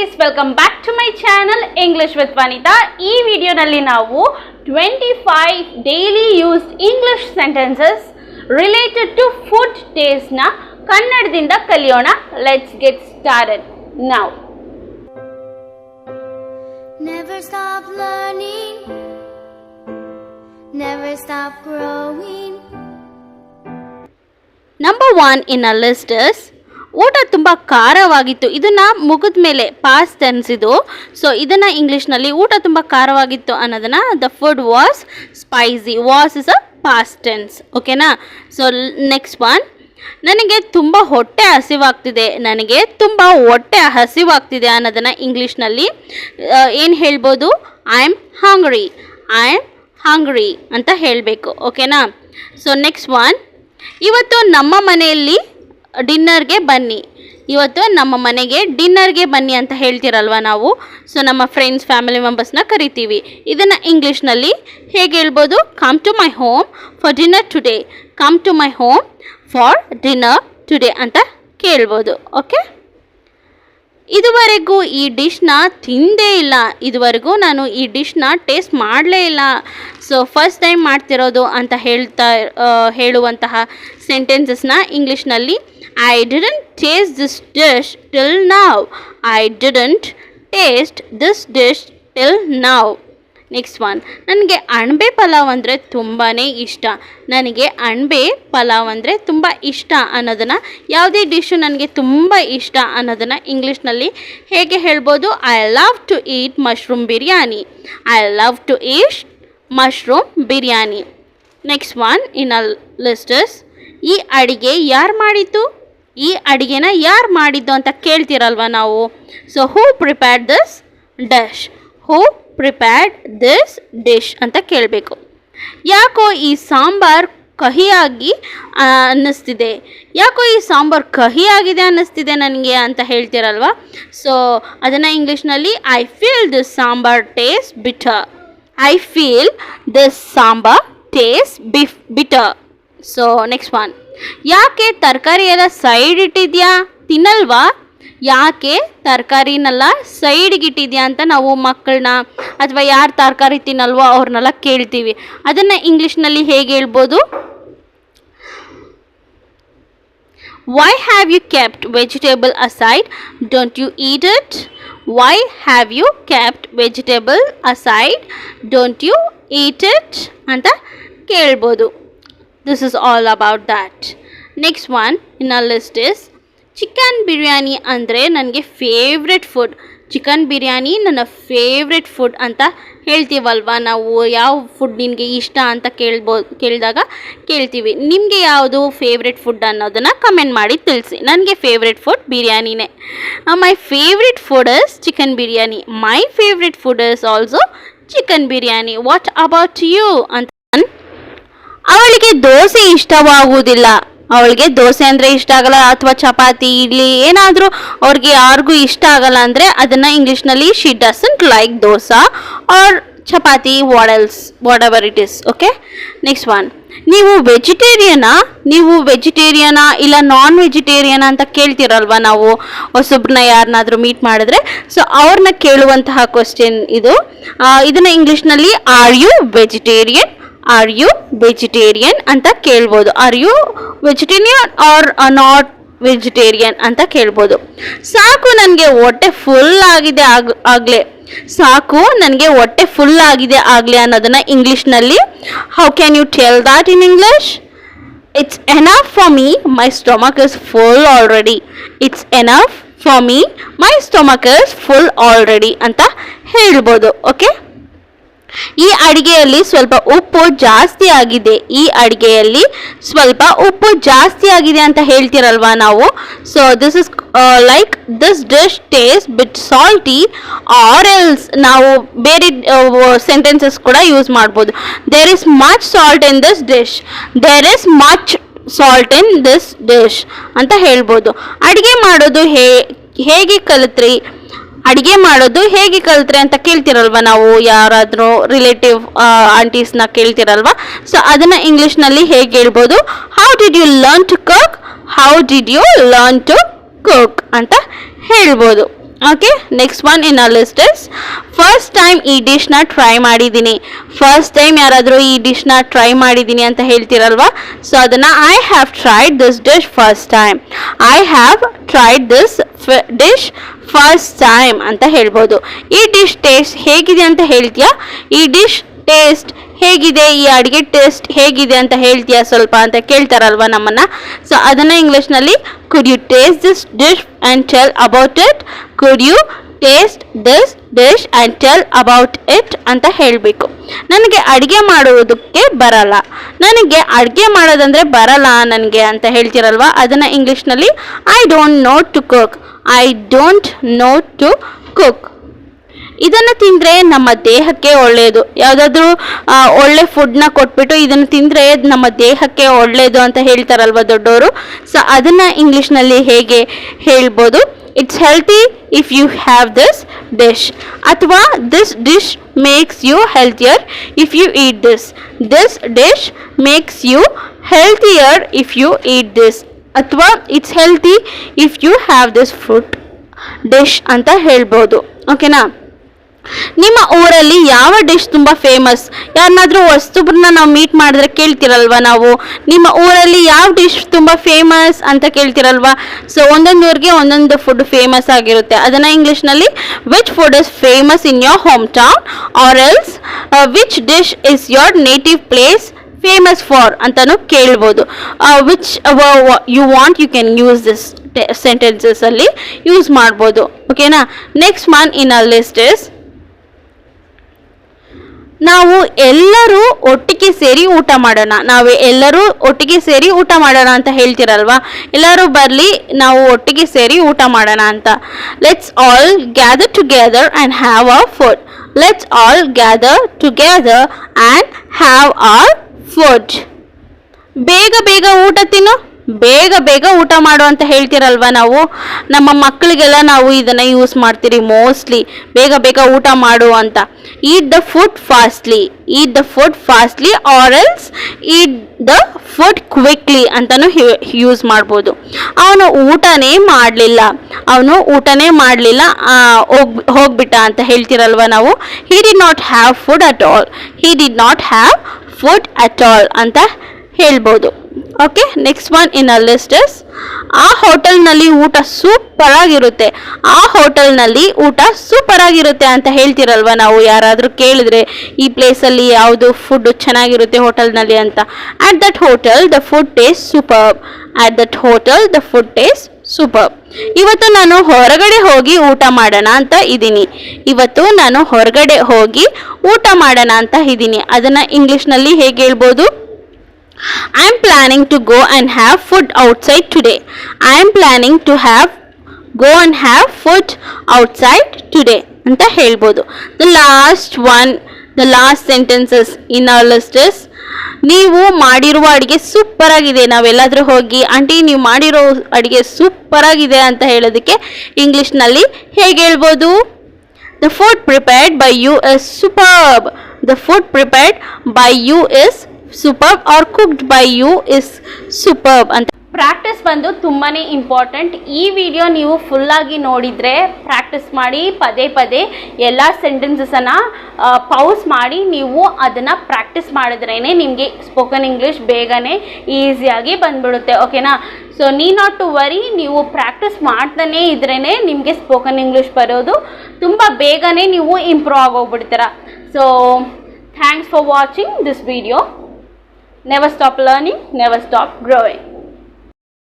guys, welcome back to my channel English with Vanita. ಈ ವಿಡಿಯೋನಲ್ಲಿ ನಾವು 25 daily used English sentences related to food taste ನ ಕನ್ನಡದಿಂದ ಕಲಿಯೋಣ. Let's get started now. Never stop learning, never stop growing. Number 1 in our list is ಊಟ ತುಂಬ ಖಾರವಾಗಿತ್ತು. ಇದನ್ನು ಮುಗಿದ ಮೇಲೆ ಪಾಸ್ಟ್ ಟೆನ್ಸ್ ಇದು. ಸೊ ಇದನ್ನು ಇಂಗ್ಲೀಷ್ನಲ್ಲಿ ಊಟ ತುಂಬ ಖಾರವಾಗಿತ್ತು ಅನ್ನೋದನ್ನು the food was spicy. Was is a past tense. ಓಕೆನಾ? ಸೊ ನೆಕ್ಸ್ಟ್ ಒನ್, ನನಗೆ ತುಂಬ ಹೊಟ್ಟೆ ಹಸಿವಾಗ್ತಿದೆ. ನನಗೆ ತುಂಬ ಹೊಟ್ಟೆ ಹಸಿವಾಗ್ತಿದೆ ಅನ್ನೋದನ್ನು ಇಂಗ್ಲೀಷ್ನಲ್ಲಿ ಏನು ಹೇಳ್ಬೋದು? I am hungry. I am hungry ಅಂತ ಹೇಳಬೇಕು. ಓಕೆನಾ? ಸೊ ನೆಕ್ಸ್ಟ್ ಒನ್, ಇವತ್ತು ನಮ್ಮ ಮನೆಯಲ್ಲಿ ಡಿನ್ನರ್ಗೆ ಬನ್ನಿ. ಇವತ್ತು ನಮ್ಮ ಮನೆಗೆ ಡಿನ್ನರ್ಗೆ ಬನ್ನಿ ಅಂತ ಹೇಳ್ತಿರಲ್ವ ನಾವು. ಸೊ ನಮ್ಮ ಫ್ರೆಂಡ್ಸ್ ಫ್ಯಾಮಿಲಿ ಮೆಂಬರ್ಸ್ನ ಕರಿತೀವಿ. ಇದನ್ನು ಇಂಗ್ಲೀಷ್ನಲ್ಲಿ ಹೇಗೆ ಹೇಳ್ಬೋದು? Come to my home for dinner today. Come to my home for dinner today ಅಂತ ಕೇಳ್ಬೋದು. ಓಕೆ, ಇದುವರೆಗೂ ಈ ಡಿಶ್ನ ತಿಂದೇ ಇಲ್ಲ. ಇದುವರೆಗೂ ನಾನು ಈ ಡಿಶ್ನ ಟೇಸ್ಟ್ ಮಾಡಲೇ ಇಲ್ಲ. ಸೊ ಫಸ್ಟ್ ಟೈಮ್ ಮಾಡ್ತಿರೋದು ಅಂತ ಹೇಳುವಂತಹ ಸೆಂಟೆನ್ಸಸ್ನ ಇಂಗ್ಲೀಷ್ನಲ್ಲಿ I didn't taste this dish till now. I didn't taste this dish till now. Next one, ನನಗೆ ಅಣಬೆ ಪಲಾವ್ ಅಂದರೆ ತುಂಬಾ ಇಷ್ಟ. ನನಗೆ ಅಣಬೆ ಪಲಾವ್ ಅಂದರೆ ತುಂಬ ಇಷ್ಟ ಅನ್ನೋದನ್ನು, ಯಾವುದೇ ಡಿಶ್ಶು ನನಗೆ ತುಂಬ ಇಷ್ಟ ಅನ್ನೋದನ್ನು ಇಂಗ್ಲೀಷ್ನಲ್ಲಿ ಹೇಗೆ ಹೇಳ್ಬೋದು? I love to eat mushroom biryani. I love to eat mushroom biryani. Next one in a lists, ಈ ಅಡಿಗೆ ಯಾರು ಮಾಡಿದ್ದು? ಈ ಅಡಿಗೆನ ಯಾರು ಮಾಡಿದ್ದು ಅಂತ ಕೇಳ್ತಿರಲ್ವ ನಾವು. So who prepared this dish? Who prepared this dish ಅಂತ ಕೇಳಬೇಕು. ಯಾಕೋ ಈ ಸಾಂಬಾರ್ ಕಹಿಯಾಗಿ ಅನ್ನಿಸ್ತಿದೆ. ಯಾಕೋ ಈ ಸಾಂಬಾರು ಕಹಿಯಾಗಿದೆ ಅನ್ನಿಸ್ತಿದೆ ನನಗೆ ಅಂತ ಹೇಳ್ತಿರಲ್ವ. ಸೊ ಅದನ್ನು ಇಂಗ್ಲೀಷ್ನಲ್ಲಿ I feel this sambar taste bitter. I feel this sambar taste bitter. So next one, ಯಾಕೆ ತರಕಾರಿ ಎಲ್ಲ ಸೈಡ್ ಇಟ್ಟಿದ್ಯಾ? ತಿನ್ನಲ್ವಾ? ಯಾಕೆ ತರಕಾರಿನೆಲ್ಲ ಸೈಡ್ಗೆ ಇಟ್ಟಿದ್ಯಾ ಅಂತ ನಾವು ಮಕ್ಕಳನ್ನ ಅಥವಾ ಯಾರು ತರಕಾರಿ ತಿನ್ನಲ್ವೋ ಅವ್ರನ್ನೆಲ್ಲ ಕೇಳ್ತೀವಿ. ಅದನ್ನು ಇಂಗ್ಲೀಷ್ನಲ್ಲಿ ಹೇಗೆ ಹೇಳ್ಬೋದು? Why have you kept vegetable aside? Don't you eat it? Why have you kept vegetable aside? Don't you eat it ಅಂತ ಕೇಳ್ಬೋದು. This is all about that. Next one in a list is chicken biryani ಅಂದರೆ ನನಗೆ favourite food. Chicken biryani ನನ್ನ favourite food ಅಂತ ಹೇಳ್ತೀವಲ್ವ ನಾವು. ಯಾವ food ನಿನಗೆ ಇಷ್ಟ ಅಂತ ಕೇಳಿದಾಗ ಕೇಳ್ತೀವಿ. ನಿಮಗೆ ಯಾವುದು ಫೇವ್ರೆಟ್ ಫುಡ್ ಅನ್ನೋದನ್ನು ಕಮೆಂಟ್ ಮಾಡಿ ತಿಳಿಸಿ. ನನಗೆ ಫೇವ್ರೆಟ್ ಫುಡ್ ಬಿರಿಯಾನಿನೇ. My favourite food is chicken biryani. My favourite food is also chicken biryani. What about you ಅಂತ. ಅವಳಿಗೆ ದೋಸೆ ಇಷ್ಟವಾಗುವುದಿಲ್ಲ. ಅವಳಿಗೆ ದೋಸೆ ಅಂದರೆ ಇಷ್ಟ ಆಗಲ್ಲ, ಅಥವಾ ಚಪಾತಿ ಇಡ್ಲಿ ಏನಾದರೂ ಅವ್ರಿಗೆ ಯಾರಿಗೂ ಇಷ್ಟ ಆಗಲ್ಲ ಅಂದರೆ ಅದನ್ನು ಇಂಗ್ಲೀಷ್ನಲ್ಲಿ she doesn't like dosa or chapati, whatever it is. Okay, next one, ನೀವು ವೆಜಿಟೇರಿಯನಾ ಇಲ್ಲ ನಾನ್ ವೆಜಿಟೇರಿಯನಾ ಅಂತ ಕೇಳ್ತಿರಲ್ವ ನಾವು ಹೊಸಬ್ರನ್ನ ಯಾರನ್ನಾದರೂ ಮೀಟ್ ಮಾಡಿದ್ರೆ. ಸೊ ಅವ್ರನ್ನ ಕೇಳುವಂತಹ ಕ್ವಶನ್ ಇದು. ಇದನ್ನು ಇಂಗ್ಲೀಷ್ನಲ್ಲಿ are you vegetarian? Are you vegetarian ಅಂತ ಕೇಳ್ಬೋದು. Are you vegetarian or not vegetarian ಅಂತ ಕೇಳ್ಬೋದು. ಸಾಕು ನನಗೆ ಹೊಟ್ಟೆ ಫುಲ್ ಆಗಿದೆ ಆಗಲೇ. ಸಾಕು ನನಗೆ ಹೊಟ್ಟೆ ಫುಲ್ ಆಗಿದೆ ಆಗಲೇ ಅನ್ನೋದನ್ನು ಇಂಗ್ಲೀಷ್ನಲ್ಲಿ how can you tell that in English? It's enough for me, my stomach is full already. It's enough for me, my stomach is full already ಅಂತ ಹೇಳ್ಬೋದು. ಓಕೆ, ಈ ಅಡಿಗೆಯಲ್ಲಿ ಸ್ವಲ್ಪ ಉಪ್ಪು ಜಾಸ್ತಿ ಆಗಿದೆ. ಈ ಅಡಿಗೆಯಲ್ಲಿ ಸ್ವಲ್ಪ ಉಪ್ಪು ಜಾಸ್ತಿ ಆಗಿದೆ ಅಂತ ಹೇಳ್ತಿರಲ್ವ ನಾವು. So this is like this dish taste bit salty or else. ನಾವು ಬೇರೆ ಸೆಂಟೆನ್ಸಸ್ ಕೂಡ ಯೂಸ್ ಮಾಡ್ಬೋದು. There is much salt in this dish. There is much salt in this dish ಅಂತ ಹೇಳ್ಬೋದು. ಅಡುಗೆ ಮಾಡೋದು ಹೇಗೆ ಕಲಿತ್ರಿ? ಅಡುಗೆ ಮಾಡೋದು ಹೇಗೆ ಕಲಿತ್ರೆ ಅಂತ ಕೇಳ್ತಿರಲ್ವ ನಾವು. ಯಾರಾದರೂ ರಿಲೇಟಿವ್ ಆಂಟೀಸ್ನ ಕೇಳ್ತಿರಲ್ವ. ಸೊ ಅದನ್ನು ಇಂಗ್ಲೀಷ್ನಲ್ಲಿ ಹೇಗೆ ಹೇಳ್ಬೋದು? How did you learn to cook? How did you learn to cook ಅಂತ ಹೇಳ್ಬೋದು. Okay, next one in our list is first time ಈ ಡಿಶ್ನ ಟ್ರೈ ಮಾಡಿದ್ದೀನಿ. ಫಸ್ಟ್ ಟೈಮ್ ಯಾರಾದರೂ ಈ ಡಿಶ್ನ ಟ್ರೈ ಮಾಡಿದ್ದೀನಿ ಅಂತ ಹೇಳ್ತೀರಲ್ವಾ, ಸೊ ಅದನ್ನು I have tried this dish first time. I have tried this dish first time ಅಂತ ಹೇಳ್ಬೋದು. ಈ ಡಿಶ್ ಟೇಸ್ಟ್ ಹೇಗಿದೆ ಅಂತ ಹೇಳ್ತೀಯಾ? ಈ ಡಿಶ್ ಟೇಸ್ಟ್ ಹೇಗಿದೆ, ಈ ಅಡುಗೆ ಟೇಸ್ಟ್ ಹೇಗಿದೆ ಅಂತ ಹೇಳ್ತೀಯಾ ಸ್ವಲ್ಪ ಅಂತ ಕೇಳ್ತಾರಲ್ವ ನಮ್ಮನ್ನು. ಸೊ ಅದನ್ನು ಇಂಗ್ಲೀಷ್ನಲ್ಲಿ could you taste this dish and tell about it. Could you taste this dish and tell about it ಅಂತ ಹೇಳಬೇಕು. ನನಗೆ ಅಡುಗೆ ಮಾಡುವುದಕ್ಕೆ ಬರಲ್ಲ, ನನಗೆ ಅಡುಗೆ ಮಾಡೋದಂದರೆ ಬರಲ್ಲ ನನಗೆ ಅಂತ ಹೇಳ್ತಿರಲ್ವ, ಅದನ್ನು ಇಂಗ್ಲೀಷ್ನಲ್ಲಿ I don't know to cook. I don't know to cook. ಇದನ್ನು ತಿಂದರೆ ನಮ್ಮ ದೇಹಕ್ಕೆ ಒಳ್ಳೆಯದು. ಯಾವುದಾದ್ರೂ ಒಳ್ಳೆ ಫುಡ್ನ ಕೊಟ್ಬಿಟ್ಟು ಇದನ್ನು ತಿಂದರೆ ನಮ್ಮ ದೇಹಕ್ಕೆ ಒಳ್ಳೆಯದು ಅಂತ ಹೇಳ್ತಾರಲ್ವ ದೊಡ್ಡವರು. ಸೊ ಅದನ್ನು ಇಂಗ್ಲೀಷ್ನಲ್ಲಿ ಹೇಗೆ ಹೇಳ್ಬೋದು? It's healthy if you have this dish, ಅಥವಾ this dish makes you healthier if you eat this. This dish makes you healthier if you eat this, ಅಥವಾ it's healthy if you have this food dish ಅಂತ ಹೇಳ್ಬೋದು. ಓಕೆನಾ? ನಿಮ್ಮ ಊರಲ್ಲಿ ಯಾವ dish ತುಂಬ famous? ಯಾರನ್ನಾದ್ರೂ ಹೊಸಬ್ರನ್ನ ನಾವು ಮೀಟ್ ಮಾಡಿದ್ರೆ ಕೇಳ್ತಿರಲ್ವ ನಾವು, ನಿಮ್ಮ ಊರಲ್ಲಿ ಯಾವ ಡಿಶ್ ತುಂಬ ಫೇಮಸ್ ಅಂತ ಕೇಳ್ತಿರಲ್ವ. ಸೊ ಒಂದೊಂದು ಊರಿಗೆ ಒಂದೊಂದು ಫುಡ್ ಫೇಮಸ್ ಆಗಿರುತ್ತೆ. ಅದನ್ನು ಇಂಗ್ಲೀಷ್ನಲ್ಲಿ which food is famous in your home town, or else which dish is your native place famous for ಅಂತಲೂ ಕೇಳ್ಬೋದು. Which you want you can use this sentences ಅಲ್ಲಿ ಯೂಸ್ ಮಾಡ್ಬೋದು. ಓಕೆನಾ? Next one in a list is ನಾವು ಎಲ್ಲರೂ ಒಟ್ಟಿಗೆ ಸೇರಿ ಊಟ ಮಾಡೋಣ. ನಾವು ಎಲ್ಲರೂ ಒಟ್ಟಿಗೆ ಸೇರಿ ಊಟ ಮಾಡೋಣ ಅಂತ ಹೇಳ್ತಿರಲ್ವಾ, ಎಲ್ಲರೂ ಬರಲಿ ನಾವು ಒಟ್ಟಿಗೆ ಸೇರಿ ಊಟ ಮಾಡೋಣ ಅಂತ. Let's all gather together and have our food. Let's all gather together and have our food. ಬೇಗ ಬೇಗ ಊಟ ತಿನ್ನು, ಬೇಗ ಬೇಗ ಊಟ ಮಾಡು ಅಂತ ಹೇಳ್ತಿರಲ್ವ ನಾವು. ನಮ್ಮ ಮಕ್ಕಳಿಗೆಲ್ಲ ನಾವು ಇದನ್ನು ಯೂಸ್ ಮಾಡ್ತೀರಿ ಮೋಸ್ಟ್ಲಿ, ಬೇಗ ಬೇಗ ಊಟ ಮಾಡು ಅಂತ. Eat the food fastly, eat the food fastly or else eat the food quickly ಅಂತಲೂ ಯೂಸ್ ಮಾಡ್ಬೋದು. ಅವನು ಊಟನೇ ಮಾಡಲಿಲ್ಲ ಹೋಗ್ಬಿಟ್ಟ ಅಂತ ಹೇಳ್ತಿರಲ್ವ ನಾವು. He did not have food at all, he did not have food at all ಅಂತ ಹೇಳ್ಬೋದು. Okay, next one in a list is ಆ ಹೋಟೆಲ್ನಲ್ಲಿ ಊಟ ಸೂಪರ್ ಆಗಿರುತ್ತೆ. ಆ ಹೋಟೆಲ್ನಲ್ಲಿ ಊಟ ಸೂಪರ್ ಆಗಿರುತ್ತೆ ಅಂತ ಹೇಳ್ತಿರಲ್ವ ನಾವು. ಯಾರಾದರೂ ಕೇಳಿದ್ರೆ ಈ ಪ್ಲೇಸಲ್ಲಿ ಯಾವುದು ಫುಡ್ ಚೆನ್ನಾಗಿರುತ್ತೆ ಹೋಟೆಲ್ನಲ್ಲಿ ಅಂತ. At that hotel the food taste super. At that hotel the food taste super. ಇವತ್ತು ನಾನು ಹೊರಗಡೆ ಹೋಗಿ ಊಟ ಮಾಡೋಣ ಅಂತ ಇದ್ದೀನಿ. ಇವತ್ತು ನಾನು ಹೊರಗಡೆ ಹೋಗಿ ಊಟ ಮಾಡೋಣ ಅಂತ ಇದ್ದೀನಿ. ಅದನ್ನು ಇಂಗ್ಲೀಷ್ನಲ್ಲಿ ಹೇಗೆ ಹೇಳ್ಬೋದು? I am planning to go and have food outside today. I am planning to go and have food outside today ಅಂತ ಹೇಳ್ಬೋದು. The last sentences in our list is ನೀವು ಮಾಡಿರುವ ಅಡುಗೆ ಸೂಪರ್ ಆಗಿದೆ. ನಾವೆಲ್ಲಾದರೂ ಹೋಗಿ ಆಂಟಿ ನೀವು ಮಾಡಿರೋ ಅಡುಗೆ ಸೂಪರ್ ಆಗಿದೆ ಅಂತ ಹೇಳೋದಕ್ಕೆ ಇಂಗ್ಲೀಷ್ನಲ್ಲಿ ಹೇಗೆ ಹೇಳ್ಬೋದು? The food prepared by you is superb. The food prepared by you is superb or cooked by you is superb ಅಂತ. ಪ್ರಾಕ್ಟೀಸ್ ಬಂದು ತುಂಬಾ ಇಂಪಾರ್ಟೆಂಟ್. ಈ ವಿಡಿಯೋ ನೀವು ಫುಲ್ಲಾಗಿ ನೋಡಿದರೆ ಪ್ರಾಕ್ಟೀಸ್ ಮಾಡಿ ಪದೇ ಪದೇ ಎಲ್ಲ ಸೆಂಟೆನ್ಸಸನ್ನು ಪೌಸ್ ಮಾಡಿ ನೀವು ಅದನ್ನು ಪ್ರಾಕ್ಟೀಸ್ ಮಾಡಿದ್ರೇ ನಿಮಗೆ ಸ್ಪೋಕನ್ ಇಂಗ್ಲೀಷ್ ಬೇಗನೆ ಈಸಿಯಾಗಿ ಬಂದ್ಬಿಡುತ್ತೆ. ಓಕೆನಾ? ಸೊ ನಾಟ್ ಟು ವರಿ, ನೀವು ಪ್ರಾಕ್ಟೀಸ್ ಮಾಡ್ತಾನೇ ಇದ್ರೇ ನಿಮಗೆ ಸ್ಪೋಕನ್ ಇಂಗ್ಲೀಷ್ ಬರೋದು ತುಂಬ ಬೇಗನೆ ನೀವು ಇಂಪ್ರೂವ್ ಆಗೋಗ್ಬಿಡ್ತೀರ. So thanks for watching this video. Never stop learning, never stop growing.